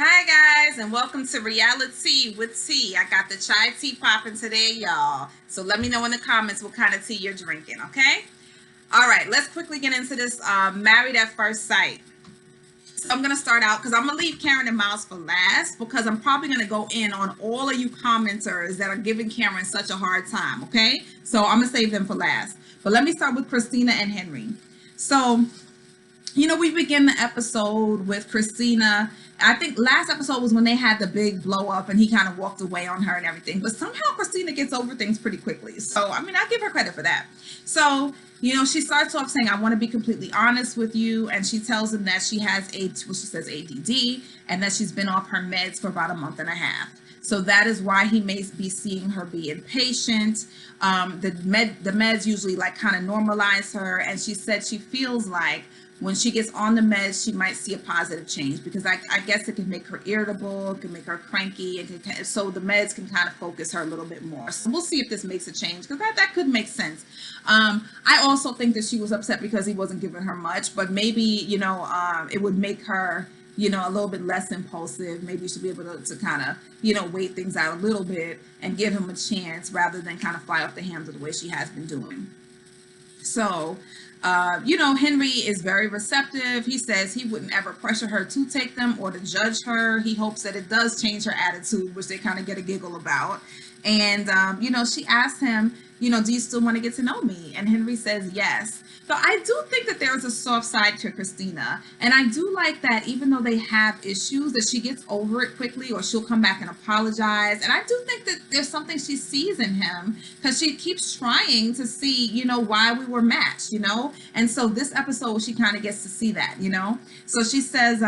Hi guys, and welcome to Reality with Tea. I got the chai tea popping today, y'all. So let me know in the comments what kind of tea you're drinking, okay? All right, let's quickly get into this Married at First Sight. So I'm going to start out because I'm going to leave Karen and Miles for last because I'm probably going to go in on all of you commenters that are giving Karen such a hard time, okay? So I'm going to save them for last. But let me start with Christina and Henry. So we begin the episode with Christina. I think last episode was when they had the big blow up and he kind of walked away on her and everything. But somehow Christina gets over things pretty quickly. So, I give her credit for that. So, she starts off saying, I want to be completely honest with you. And she tells him that she has she says ADD and that she's been off her meds for about a month and a half. So that is why he may be seeing her be impatient. The meds usually kind of normalize her. And she said she feels like when she gets on the meds, she might see a positive change because I guess it can make her irritable, it can make her cranky, and so the meds can kind of focus her a little bit more. So we'll see if this makes a change because that could make sense. I also think that she was upset because he wasn't giving her much, but maybe, it would make her, a little bit less impulsive. Maybe she'll be able to kind of, wait things out a little bit and give him a chance rather than kind of fly off the handle the way she has been doing. So, Henry is very receptive. He says he wouldn't ever pressure her to take them or to judge her. He hopes that it does change her attitude, which they kind of get a giggle about. And, she asked him, do you still want to get to know me? And Henry says yes. So I do think that there is a soft side to Christina. And I do like that even though they have issues, that she gets over it quickly or she'll come back and apologize. And I do think that there's something she sees in him because she keeps trying to see, why we were matched, And so this episode, she kind of gets to see that, So she says,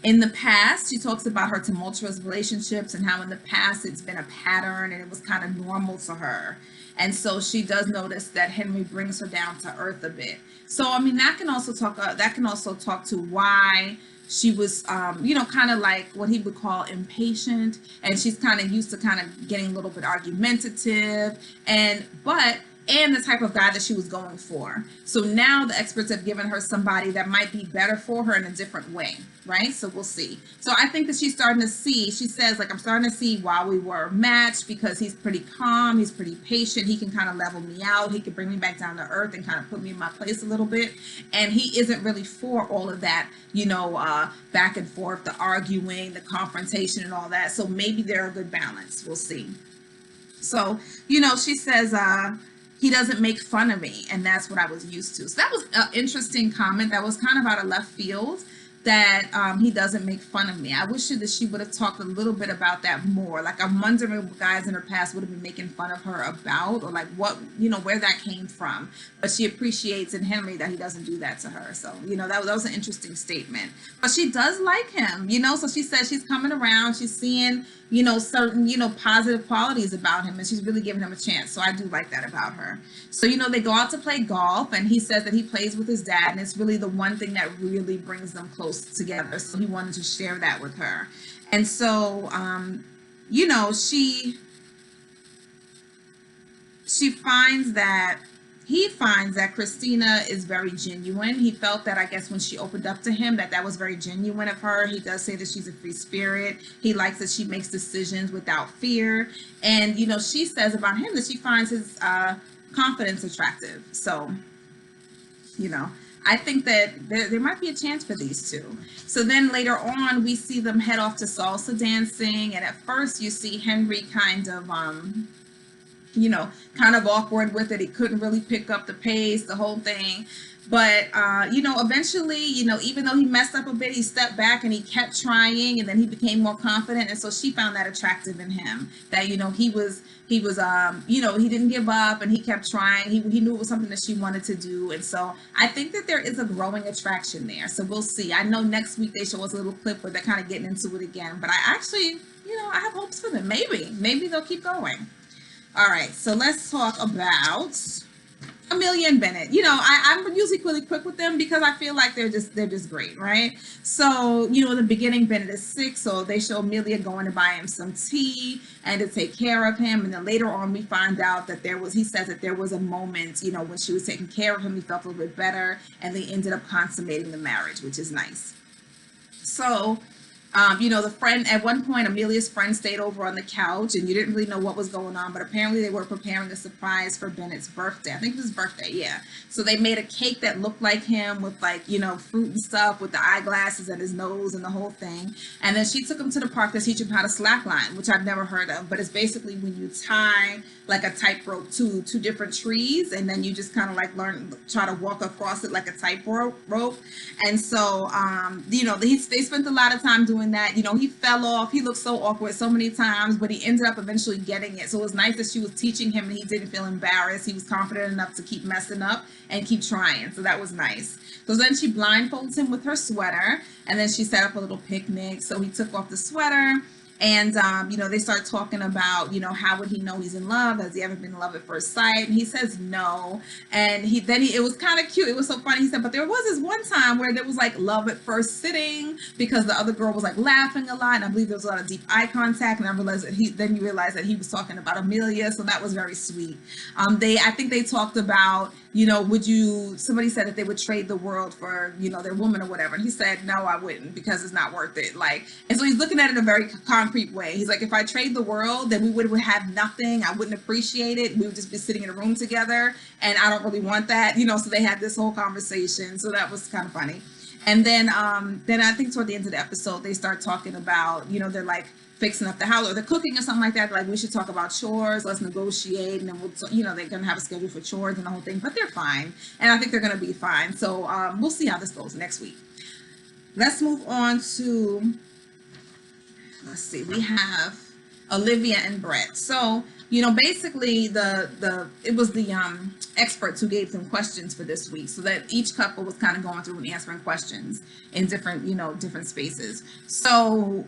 in the past, she talks about her tumultuous relationships and how in the past it's been a pattern and it was kind of normal to her. And so she does notice that Henry brings her down to earth a bit. So, that can also talk to why she was, kind of like what he would call impatient. And she's kind of used to kind of getting a little bit argumentative and the type of guy that she was going for. So now the experts have given her somebody that might be better for her in a different way, right? So we'll see. So I think that she's starting to see, she says, I'm starting to see why we were matched because he's pretty calm, he's pretty patient, he can kind of level me out, he can bring me back down to earth and kind of put me in my place a little bit. And he isn't really for all of that, back and forth, the arguing, the confrontation and all that. So maybe they're a good balance. We'll see. So, she says, he doesn't make fun of me, and that's what I was used to. So that was an interesting comment. That was kind of out of left field, that he doesn't make fun of me. I wish that she would have talked a little bit about that more. I'm wondering what guys in her past would have been making fun of her about, or what, where that came from. But she appreciates in Henry that he doesn't do that to her. So, that was an interesting statement. But she does like him, so she says she's coming around. She's seeing, certain, positive qualities about him, and she's really giving him a chance. So I do like that about her. So, they go out to play golf, and he says that he plays with his dad, and it's really the one thing that really brings them close together. So he wanted to share that with her. And so, he finds that Christina is very genuine. He felt that, I guess, when she opened up to him, that was very genuine of her. He does say that she's a free spirit. He likes that she makes decisions without fear. And, she says about him that she finds his confidence attractive. So, I think that there might be a chance for these two. So then later on, we see them head off to salsa dancing. And at first, you see Henry kind of awkward with it. He couldn't really pick up the pace, the whole thing. But, eventually, even though he messed up a bit, he stepped back and he kept trying, and then he became more confident. And so she found that attractive in him, that, he didn't give up and he kept trying. He knew it was something that she wanted to do. And so I think that there is a growing attraction there. So we'll see. I know next week they show us a little clip where they're kind of getting into it again, but I actually, I have hopes for them. Maybe they'll keep going. All right, so let's talk about Amelia and Bennett. I'm usually really quick with them because I feel like they're just great, right? So, in the beginning, Bennett is sick, so they show Amelia going to buy him some tea and to take care of him. And then later on, we find out that he says that there was a moment, when she was taking care of him, he felt a little bit better, and they ended up consummating the marriage, which is nice. So, the friend, at one point, Amelia's friend stayed over on the couch, and you didn't really know what was going on, but apparently they were preparing a surprise for Bennett's birthday. I think it was his birthday, yeah. So they made a cake that looked like him with, like, fruit and stuff, with the eyeglasses and his nose and the whole thing. And then she took him to the park to teach him how to slackline, which I've never heard of, but it's basically when you tie like a tightrope to two different trees, and then you just kind of like try to walk across it like a tightrope. And so, they spent a lot of time doing that. He fell off. He looked so awkward so many times, but he ended up eventually getting it. So it was nice that she was teaching him and he didn't feel embarrassed. He was confident enough to keep messing up and keep trying. So that was nice. So then she blindfolds him with her sweater, and then she set up a little picnic. So he took off the sweater. And, they start talking about, how would he know he's in love? Has he ever been in love at first sight? And he says no. And it was kind of cute. It was so funny. He said, but there was this one time where there was like love at first sitting, because the other girl was like laughing a lot. And I believe there was a lot of deep eye contact. And I realized that you realize that he was talking about Amelia. So that was very sweet. I think they talked about, somebody said that they would trade the world for, their woman or whatever. And he said, no, I wouldn't, because it's not worth it. And so he's looking at it in a very concrete way. He's like, if I trade the world, then we would have nothing. I wouldn't appreciate it. We would just be sitting in a room together. And I don't really want that, so they had this whole conversation. So that was kind of funny. And then I think toward the end of the episode, they start talking about, they're like, fixing up the house, or they're cooking or something like that. Like, we should talk about chores, let's negotiate, and then they're gonna have a schedule for chores and the whole thing, but they're fine, and I think they're gonna be fine. So we'll see how this goes next week. Let's move on to, let's see, we have Olivia and Brett. So basically it was the experts who gave them questions for this week, so that each couple was kind of going through and answering questions in different different spaces. So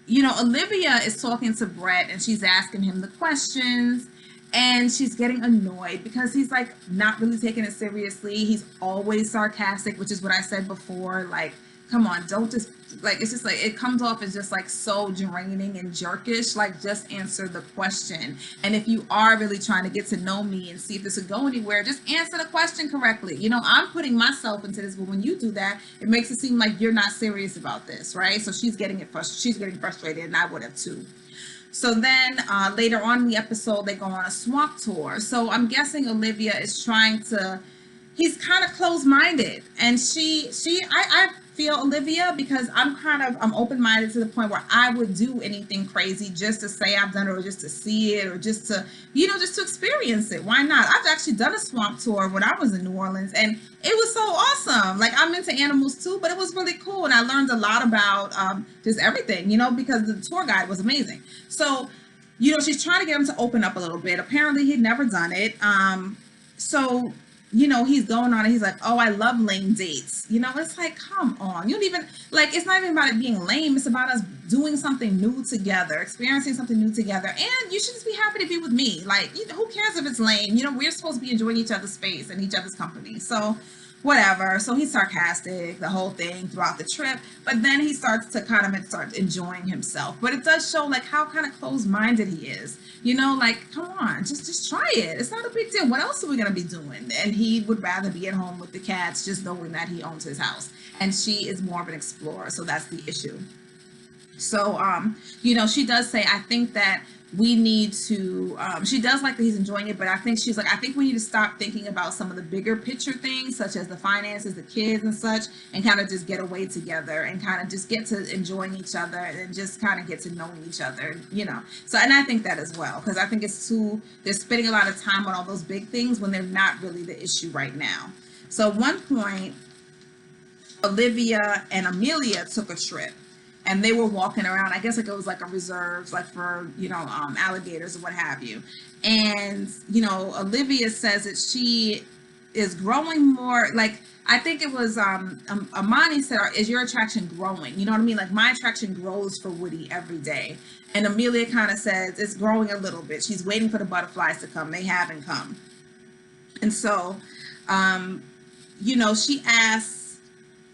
Olivia is talking to Brett, and she's asking him the questions, and she's getting annoyed because he's like not really taking it seriously. He's always sarcastic, which is what I said before. Like, come on, don't just, like, it's just like, it comes off as just like so draining and jerkish. Like, just answer the question. And if you are really trying to get to know me and see if this would go anywhere, just answer the question correctly. I'm putting myself into this, but when you do that, it makes it seem like you're not serious about this, right? So she's getting frustrated, and I would have too. So then later on in the episode, they go on a swamp tour. So I'm guessing Olivia is he's kind of closed-minded, and I feel Olivia, because I'm open-minded to the point where I would do anything crazy just to say I've done it, or just to see it, or just to just to experience it. Why not? I've actually done a swamp tour when I was in New Orleans, and it was so awesome. Like, I'm into animals too, but it was really cool, and I learned a lot about just everything, because the tour guide was amazing. So she's trying to get him to open up a little bit. Apparently he'd never done it. So he's going on and he's like, oh, I love lame dates. It's like, come on. You don't even, like, it's not even about it being lame. It's about us doing something new together, experiencing something new together. And you should just be happy to be with me. Like, who cares if it's lame? We're supposed to be enjoying each other's space and each other's company. So whatever. So he's sarcastic the whole thing throughout the trip, but then he starts to kind of start enjoying himself. But it does show like how kind of closed-minded he is. Like, come on, just try it. It's not a big deal. What else are we gonna be doing? And he would rather be at home with the cats, just knowing that he owns his house. And she is more of an explorer, so that's the issue. So she does say, I think that we need to, she does like that he's enjoying it, but I think she's like, I think we need to stop thinking about some of the bigger picture things, such as the finances, the kids and such, and kind of just get away together and kind of just get to enjoying each other and just kind of get to knowing each other, So, and I think that as well, because I think they're spending a lot of time on all those big things when they're not really the issue right now. So at one point, Olivia and Amelia took a trip. And they were walking around, I guess like it was like a reserve, like for, alligators or what have you. And, Olivia says that she is growing more, like, I think it was, Amani said, is your attraction growing? You know what I mean? Like, my attraction grows for Woody every day. And Amelia kind of says it's growing a little bit. She's waiting for the butterflies to come. They haven't come. And so, she asks,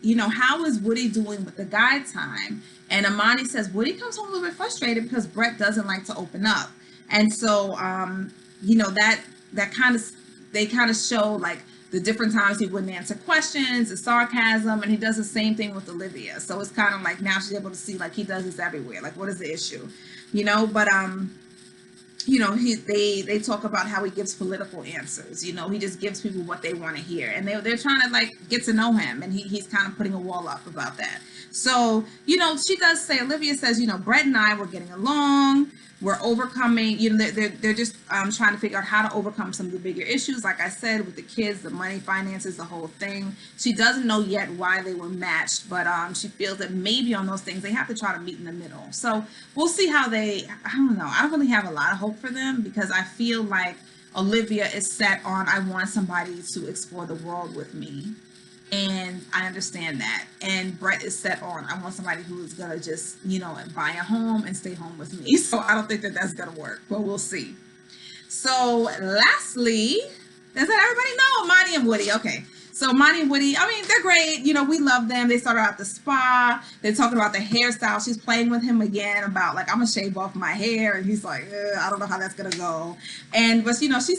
how is Woody doing with the guide time? And Amani says, Woody comes home a little bit frustrated because Brett doesn't like to open up. And so, that kind of, they kind of show like the different times he wouldn't answer questions, the sarcasm, and he does the same thing with Olivia. So it's kind of like now she's able to see like he does this everywhere. Like, what is the issue, you know? But you know, they talk about how he gives political answers. You know, he just gives people what they want to hear, and they're trying to like get to know him, and he's kind of putting a wall up about that. So, you know, she does say, Olivia says, you know, Brett and I were getting along. We're overcoming, you know, they're just trying to figure out how to overcome some of the bigger issues. Like I said, with the kids, the money, finances, the whole thing. She doesn't know yet why they were matched, but she feels that maybe on those things they have to try to meet in the middle. So we'll see how I don't know. I don't really have a lot of hope for them because I feel like Olivia is set on, I want somebody to explore the world with me. And I understand that. And Brett is set on, I want somebody who is going to just, you know, buy a home and stay home with me. So I don't think that that's going to work, but we'll see. So lastly, does that everybody know? Monty and Woody. Okay. So Monty and Woody, I mean, they're great. You know, we love them. They started out the spa. They're talking about the hairstyle. She's playing with him again about like, I'm going to shave off my hair. And he's like, I don't know how that's going to go. And, but, you know, she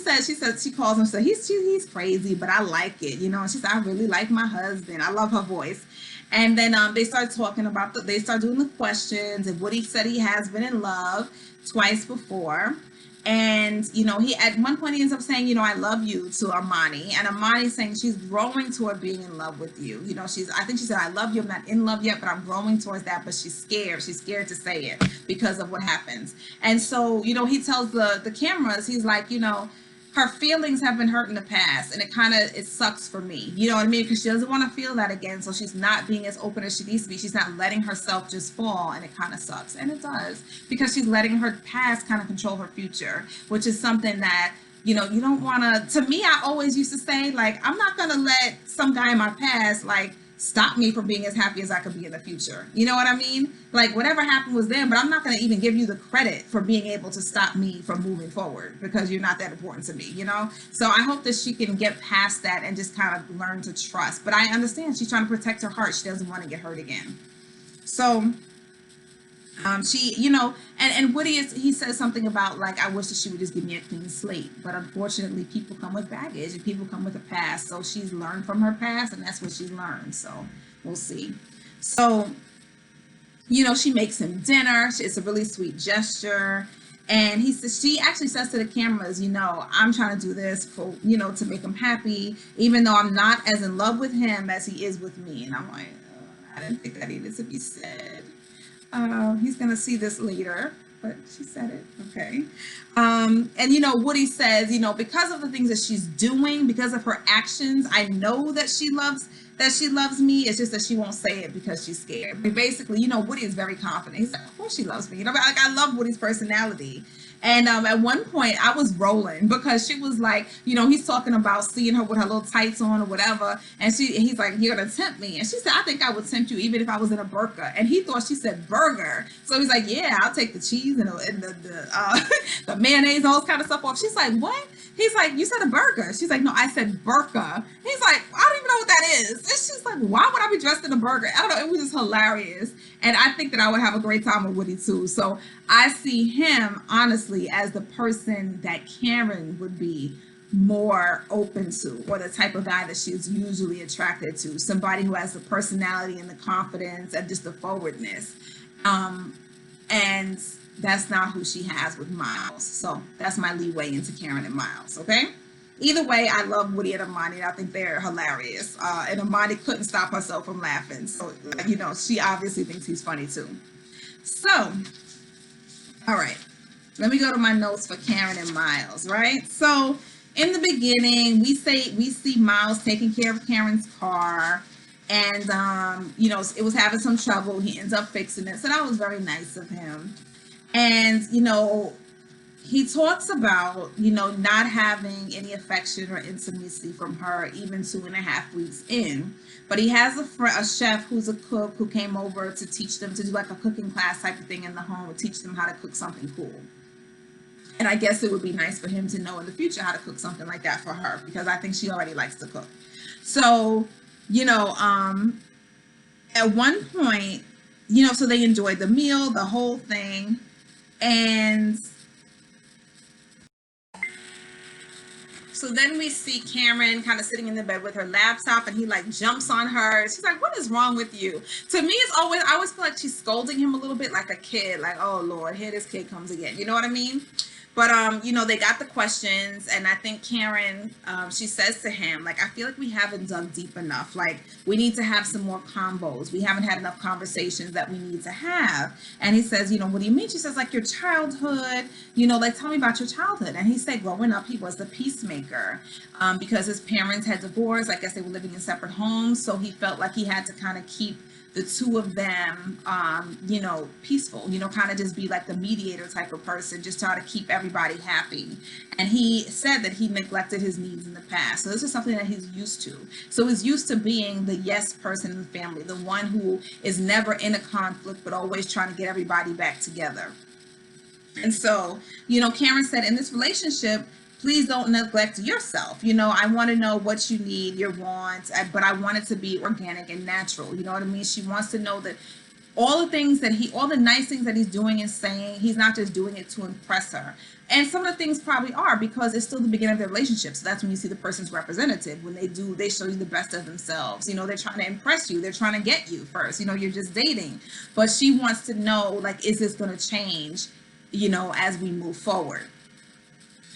calls him, so he's crazy, but I like it. You know, and she said, I really like my husband. I love her voice. And then they start talking about, they start doing the questions. And Woody said he has been in love twice before. And, you know, he at one point he ends up saying, you know, I love you to Amani. And Amani's saying she's growing toward being in love with you. You know, I think she said, I love you. I'm not in love yet, but I'm growing towards that. But she's scared. She's scared to say it because of what happens. And so, you know, he tells the cameras, he's like, you know, her feelings have been hurt in the past, and it sucks for me. You know what I mean? Because she doesn't want to feel that again. So she's not being as open as she needs to be. She's not letting herself just fall, and it kind of sucks. And it does, because she's letting her past kind of control her future, which is something that, you know, you don't want to me, I always used to say, like, I'm not going to let some guy in my past, like, stop me from being as happy as I could be in the future. You know what I mean? Like, whatever happened was then, but I'm not going to even give you the credit for being able to stop me from moving forward because you're not that important to me, you know? So I hope that she can get past that and just kind of learn to trust. But I understand she's trying to protect her heart. She doesn't want to get hurt again. So she, you know, and Woody he says something about like, I wish that she would just give me a clean slate, but unfortunately people come with baggage and people come with a past. So she's learned from her past, and that's what she's learned. So we'll see. So, you know, she makes him dinner. It's a really sweet gesture. And she actually says to the cameras, you know, I'm trying to do this for, you know, to make him happy, even though I'm not as in love with him as he is with me. And I'm like, I didn't think that needed to be said. He's going to see this later, but she said it. Okay. And, you know, Woody says, you know, because of the things that she's doing, because of her actions, I know that she loves me. It's just that she won't say it because she's scared. But basically, you know, Woody is very confident. He's like, of course she loves me. You know, like, I love Woody's personality. And at one point I was rolling because she was like, you know, he's talking about seeing her with her little tights on or whatever. And he's like, you're going to tempt me. And she said, I think I would tempt you even if I was in a burqa. And he thought she said burger. So he's like, yeah, I'll take the cheese and the mayonnaise and all this kind of stuff off. She's like, what? He's like, you said a burger. She's like, no, I said burqa. He's like, I don't even know what that is. And she's like, why would I be dressed in a burger? I don't know. It was just hilarious. And I think that I would have a great time with Woody too. So I see him, honestly, as the person that Karen would be more open to, or the type of guy that she's usually attracted to. Somebody who has the personality and the confidence and just the forwardness. And that's not who she has with Miles. So that's my leeway into Karen and Miles, okay? Either way, I love Woody and Amani. I think they're hilarious. And Amani couldn't stop herself from laughing. So, you know, she obviously thinks he's funny too. So, all right. Let me go to my notes for Karen and Miles, right? So, in the beginning, we see Miles taking care of Karen's car. And, you know, it was having some trouble. He ends up fixing it. So that was very nice of him. And, you know, he talks about, you know, not having any affection or intimacy from her even 2.5 weeks in. But he has a chef who's a cook who came over to teach them to do like a cooking class type of thing in the home, to teach them how to cook something cool. And I guess it would be nice for him to know in the future how to cook something like that for her, because I think she already likes to cook. So, you know, at one point, you know, so they enjoyed the meal, the whole thing. And So then we see Cameron kind of sitting in the bed with her laptop, and he like jumps on her. She's like, "What is wrong with you?" To me, I always feel like she's scolding him a little bit like a kid, like, "Oh Lord, here this kid comes again." You know what I mean? But you know, they got the questions, and I think Karen, she says to him, like, "I feel like we haven't dug deep enough. Like, we need to have some more combos. We haven't had enough conversations that we need to have." And he says, "You know, what do you mean?" She says, "Like your childhood. You know, like tell me about your childhood." And he said, growing up, he was the peacemaker, because his parents had divorced. I guess they were living in separate homes, so he felt like he had to kind of keep the two of them, you know, peaceful, you know, kind of just be like the mediator type of person, just try to keep everybody happy. And he said that he neglected his needs in the past. So this is something that he's used to. So he's used to being the yes person in the family, the one who is never in a conflict, but always trying to get everybody back together. And so, you know, Karen said, in this relationship, please don't neglect yourself. You know, I want to know what you need, your wants, but I want it to be organic and natural. You know what I mean? She wants to know that all the things that all the nice things that he's doing and saying, he's not just doing it to impress her. And some of the things probably are, because it's still the beginning of their relationship. So that's when you see the person's representative. When they show you the best of themselves. You know, they're trying to impress you. They're trying to get you first. You know, you're just dating. But she wants to know, like, is this going to change, you know, as we move forward?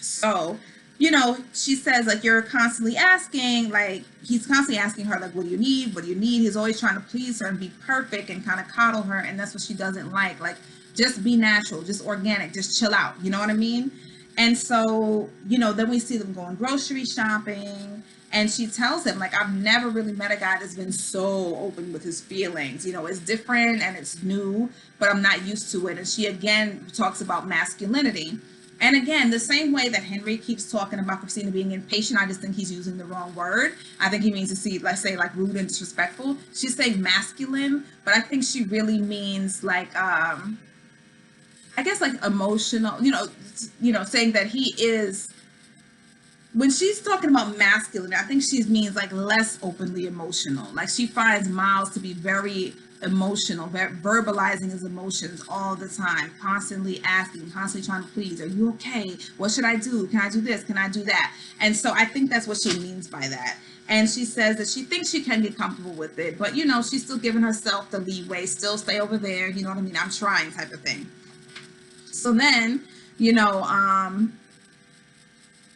So, you know, she says, like, you're constantly asking, like, he's constantly asking her, like, what do you need? What do you need? He's always trying to please her and be perfect and kind of coddle her. And that's what she doesn't like. Like, just be natural, just organic, just chill out. You know what I mean? And so, you know, then we see them going grocery shopping. And she tells him, like, I've never really met a guy that's been so open with his feelings. You know, it's different and it's new, but I'm not used to it. And she, again, talks about masculinity. And again, the same way that Henry keeps talking about Christina being impatient, I just think he's using the wrong word. I think he means to see, let's say, like rude and disrespectful. She's saying masculine, but I think she really means like, I guess like emotional, you know, saying that he is, when she's talking about masculine, I think she means like less openly emotional. Like she finds Miles to be very emotional, verbalizing his emotions all the time, constantly asking, constantly trying to please. Are you okay? What should I do? Can I do this? Can I do that? And so I think that's what she means by that. And she says that she thinks she can get comfortable with it, but you know, she's still giving herself the leeway, still stay over there. You know what I mean? I'm trying type of thing. So then, you know,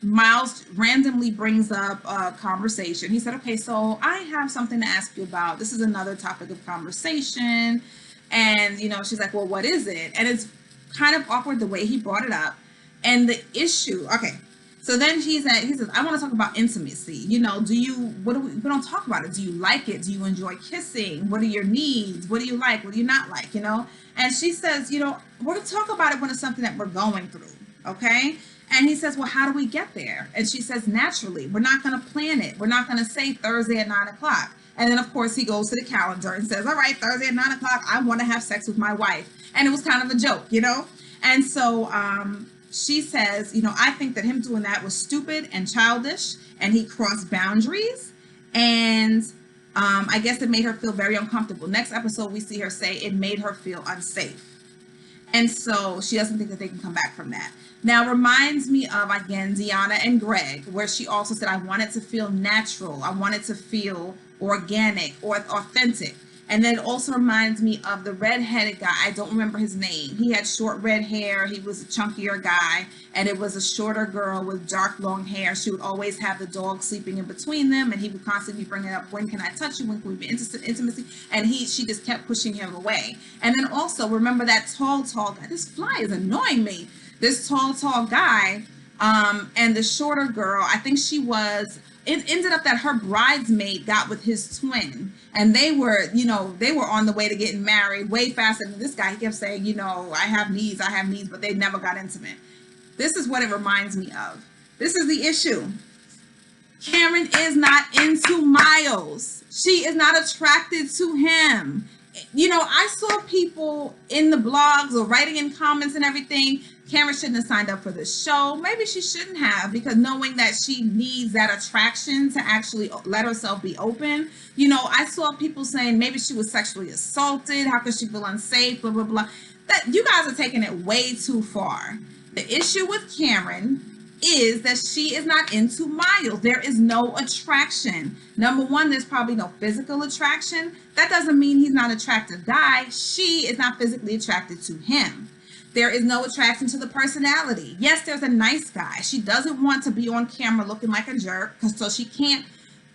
Miles randomly brings up a conversation. He said, okay, so I have something to ask you about. This is another topic of conversation. And, you know, she's like, well, what is it? And it's kind of awkward the way he brought it up. And the issue, okay. So then he says, I want to talk about intimacy. You know, we don't talk about it. Do you like it? Do you enjoy kissing? What are your needs? What do you like? What do you not like? You know? And she says, you know, we're going to talk about it when it's something that we're going through. Okay. And he says, well, how do we get there? And she says, naturally. We're not going to plan it. We're not going to say Thursday at 9 o'clock. And then, of course, he goes to the calendar and says, all right, Thursday at 9 o'clock, I want to have sex with my wife. And it was kind of a joke, you know? And so she says, you know, I think that him doing that was stupid and childish, and he crossed boundaries. And I guess it made her feel very uncomfortable. Next episode, we see her say it made her feel unsafe. And so she doesn't think that they can come back from that. Now, reminds me of, again, Deanna and Greg, where she also said, I want it to feel natural. I want it to feel organic or authentic. And then it also reminds me of the redheaded guy. I don't remember his name. He had short red hair. He was a chunkier guy. And it was a shorter girl with dark, long hair. She would always have the dog sleeping in between them. And he would constantly be bringing up, when can I touch you? When can we be intimacy? And she just kept pushing him away. And then also, remember that tall guy. This fly is annoying me. This tall guy, and the shorter girl, I think it ended up that her bridesmaid got with his twin, and they were on the way to getting married way faster than this guy. He kept saying, you know, I have needs, but they never got intimate. This is what it reminds me of. This is the issue. Karen is not into Miles. She is not attracted to him. You know, I saw people in the blogs or writing in comments and everything. Karen shouldn't have signed up for this show. Maybe she shouldn't have, because knowing that she needs that attraction to actually let herself be open. You know, I saw people saying maybe she was sexually assaulted. How could she feel unsafe? Blah, blah, blah. That you guys are taking it way too far. The issue with Karen is that she is not into Miles. There is no attraction. Number one, there's probably no physical attraction. That doesn't mean he's not an attractive guy. She is not physically attracted to him. There is no attraction to the personality. Yes, there's a nice guy. She doesn't want to be on camera looking like a jerk, so she can't.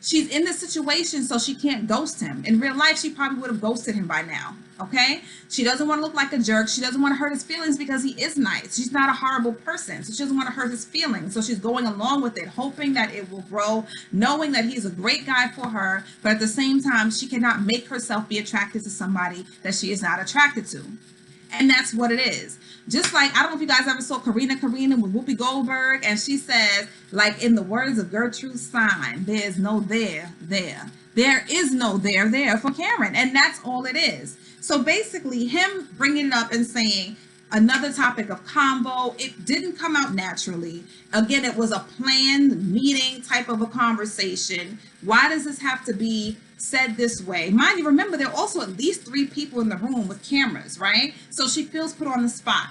She's in this situation, so she can't ghost him. In real life, she probably would have ghosted him by now. Okay? She doesn't want to look like a jerk. She doesn't want to hurt his feelings because he is nice. She's not a horrible person, so she doesn't want to hurt his feelings. So she's going along with it, hoping that it will grow, knowing that he's a great guy for her, but at the same time, she cannot make herself be attracted to somebody that she is not attracted to. And that's what it is. Just like, I don't know if you guys ever saw Karina with Whoopi Goldberg, and she says, like in the words of Gertrude Stein, there's no there. There is no there for Karen, and that's all it is. So basically, him bringing it up and saying another topic of convo, it didn't come out naturally. Again, it was a planned meeting type of a conversation. Why does this have to be said this way? Mind you, remember, there are also at least 3 people in the room with cameras, right? So she feels put on the spot.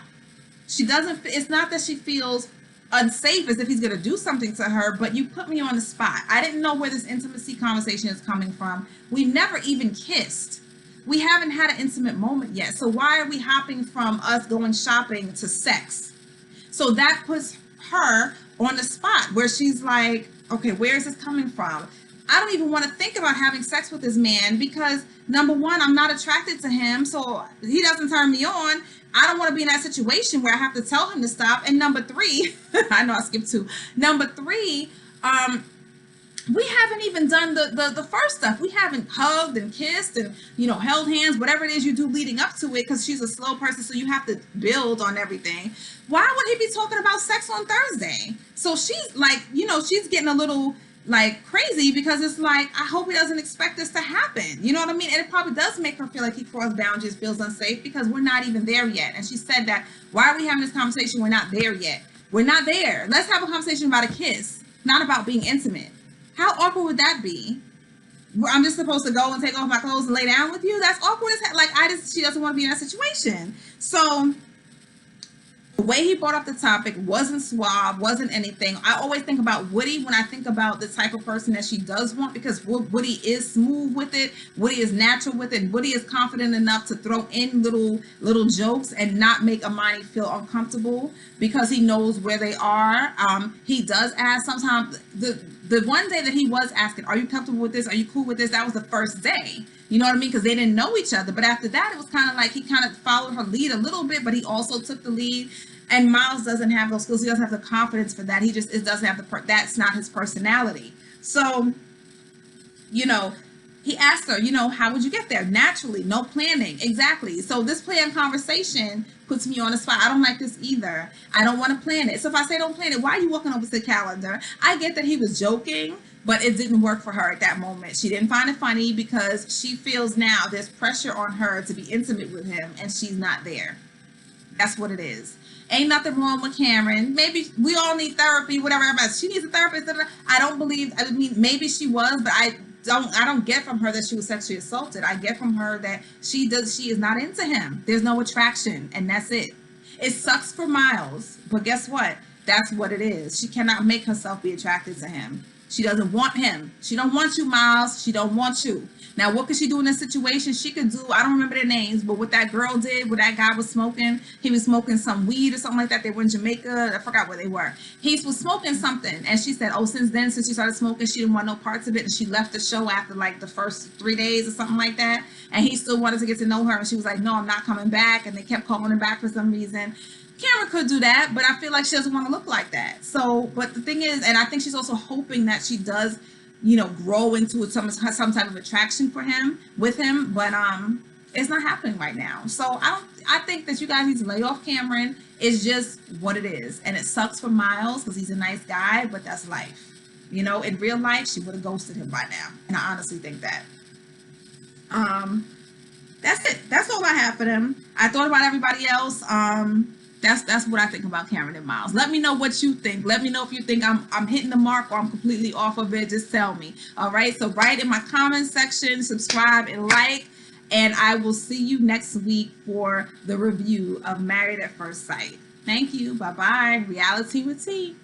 She doesn't, it's not that she feels unsafe as if he's going to do something to her, but you put me on the spot. I didn't know where this intimacy conversation is coming from. We never even kissed. We haven't had an intimate moment yet. So why are we hopping from us going shopping to sex? So that puts her on the spot where she's like, okay, where is this coming from? I don't even want to think about having sex with this man because, number one, I'm not attracted to him, so he doesn't turn me on. I don't want to be in that situation where I have to tell him to stop. And number 3, I know I skipped 2. Number 3, we haven't even done the first stuff. We haven't hugged and kissed and, held hands, whatever it is you do leading up to it, because she's a slow person, so you have to build on everything. Why would he be talking about sex on Thursday? So she's like, she's getting a little like crazy because it's like, I hope he doesn't expect this to happen. You know what I mean? And it probably does make her feel like he crossed boundaries, feels unsafe because we're not even there yet. And she said that, why are we having this conversation? We're not there yet. We're not there. Let's have a conversation about a kiss, not about being intimate. How awkward would that be? Where I'm just supposed to go and take off my clothes and lay down with you? That's awkward as hell. Like, she doesn't want to be in that situation. So the way he brought up the topic wasn't suave, wasn't anything. I always think about Woody when I think about the type of person that she does want, because Woody is smooth with it. Woody is natural with it. Woody is confident enough to throw in little jokes and not make Amani feel uncomfortable because he knows where they are. He does ask sometimes. The one day that he was asking, are you comfortable with this? Are you cool with this? That was the first day. You know what I mean? Because they didn't know each other. But after that, it was kind of like he kind of followed her lead a little bit, but he also took the lead. And Miles doesn't have those skills. He doesn't have the confidence for that. He just doesn't have that's not his personality. So, he asked her, how would you get there? Naturally, no planning. Exactly. So this planned conversation puts me on the spot. I don't like this either. I don't want to plan it. So if I say don't plan it, why are you walking over to the calendar? I get that he was joking, but it didn't work for her at that moment. She didn't find it funny because she feels now there's pressure on her to be intimate with him and she's not there. That's what it is. Ain't nothing wrong with Karen. Maybe we all need therapy, whatever. She needs a therapist. I mean, maybe she was, but I don't get from her that she was sexually assaulted. I get from her that she is not into him. There's no attraction, and that's it. It sucks for Miles, but guess what? That's what it is. She cannot make herself be attracted to him. She doesn't want him. She don't want you, Miles. She don't want you. Now, what could she do in this situation? She could do, I don't remember their names, but what that girl did, what that guy was smoking, he was smoking some weed or something like that. They were in Jamaica. I forgot where they were. He was smoking something. And she said, since she started smoking, she didn't want no parts of it. And she left the show after like the first 3 days or something like that. And he still wanted to get to know her. And she was like, no, I'm not coming back. And they kept calling her back for some reason. Karen could do that, but I feel like she doesn't want to look like that. So, but the thing is, and I think she's also hoping that she does, grow into some type of attraction with him, but it's not happening right now. So I think that you guys need to lay off Cameron. It's just what it is, and it sucks for Miles because he's a nice guy, but that's life. In real life, she would have ghosted him by now, and I honestly think that. That's it. That's all I have for them. I thought about everybody else. That's what I think about Karen and Miles. Let me know what you think. Let me know if you think I'm hitting the mark or I'm completely off of it. Just tell me. All right. So write in my comment section, subscribe and like, and I will see you next week for the review of Married at First Sight. Thank you. Bye-bye. Reality with T.